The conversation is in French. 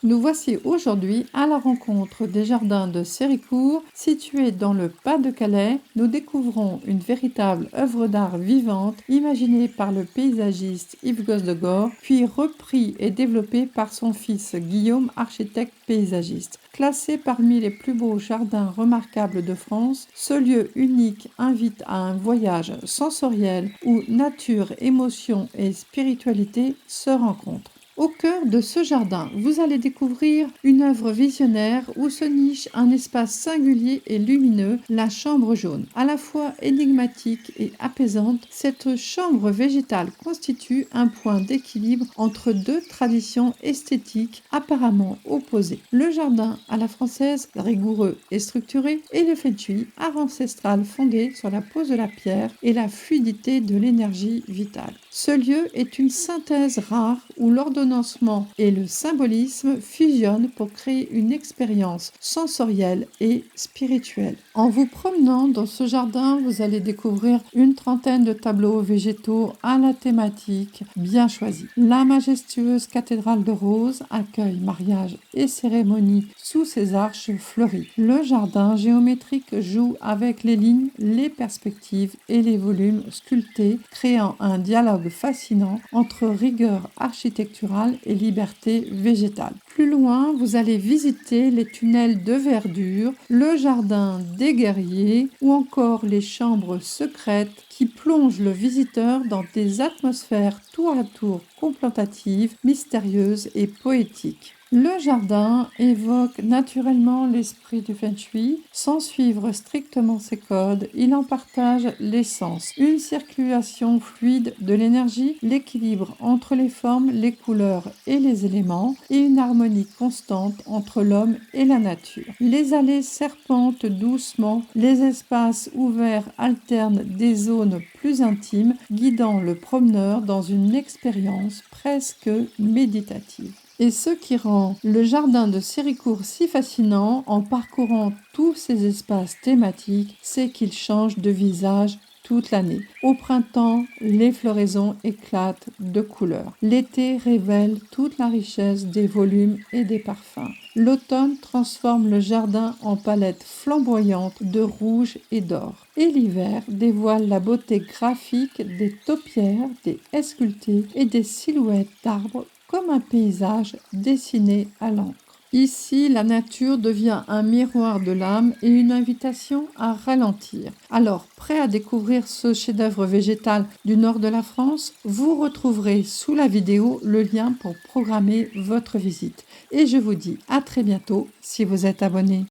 Nous voici aujourd'hui à la rencontre des jardins de Séricourt, situés dans le Pas-de-Calais. Nous découvrons une véritable œuvre d'art vivante, imaginée par le paysagiste Yves Gosdegor, puis repris et développé par son fils Guillaume, architecte paysagiste. Classé parmi les plus beaux jardins remarquables de France, ce lieu unique invite à un voyage sensoriel où nature, émotion et spiritualité se rencontrent. Au cœur de ce jardin, vous allez découvrir une œuvre visionnaire où se niche un espace singulier et lumineux, la chambre jaune. À la fois énigmatique et apaisante, cette chambre végétale constitue un point d'équilibre entre deux traditions esthétiques apparemment opposées. Le jardin à la française, rigoureux et structuré, et le feng shui, art ancestral fondé sur la pose de la pierre et la fluidité de l'énergie vitale. Ce lieu est une synthèse rare où l'ordonnancement et le symbolisme fusionnent pour créer une expérience sensorielle et spirituelle. En vous promenant dans ce jardin, vous allez découvrir une trentaine de tableaux végétaux à la thématique bien choisie. La majestueuse cathédrale de roses accueille mariage et cérémonie sous ses arches fleuries. Le jardin géométrique joue avec les lignes, les perspectives et les volumes sculptés, créant un dialogue fascinant entre rigueur architecturale et liberté végétale. Plus loin, vous allez visiter les tunnels de verdure, le jardin des guerriers ou encore les chambres secrètes qui plongent le visiteur dans des atmosphères tour à tour contemplatives, mystérieuses et poétiques. Le jardin évoque naturellement l'esprit du feng shui. Sans suivre strictement ses codes, il en partage l'essence. Une circulation fluide de l'énergie, l'équilibre entre les formes, les couleurs et les éléments, et une harmonie constante entre l'homme et la nature. Les allées serpentent doucement, les espaces ouverts alternent des zones plus intimes, guidant le promeneur dans une expérience presque méditative. Et ce qui rend le jardin de Séricourt si fascinant en parcourant tous ces espaces thématiques, c'est qu'il change de visage toute l'année. Au printemps, les floraisons éclatent de couleurs. L'été révèle toute la richesse des volumes et des parfums. L'automne transforme le jardin en palette flamboyante de rouge et d'or. Et l'hiver dévoile la beauté graphique des taupières, des haies sculptées et des silhouettes d'arbres comme un paysage dessiné à l'encre. Ici, la nature devient un miroir de l'âme et une invitation à ralentir. Alors, prêt à découvrir ce chef-d'œuvre végétal du nord de la France, vous retrouverez sous la vidéo le lien pour programmer votre visite. Et je vous dis à très bientôt si vous êtes abonné.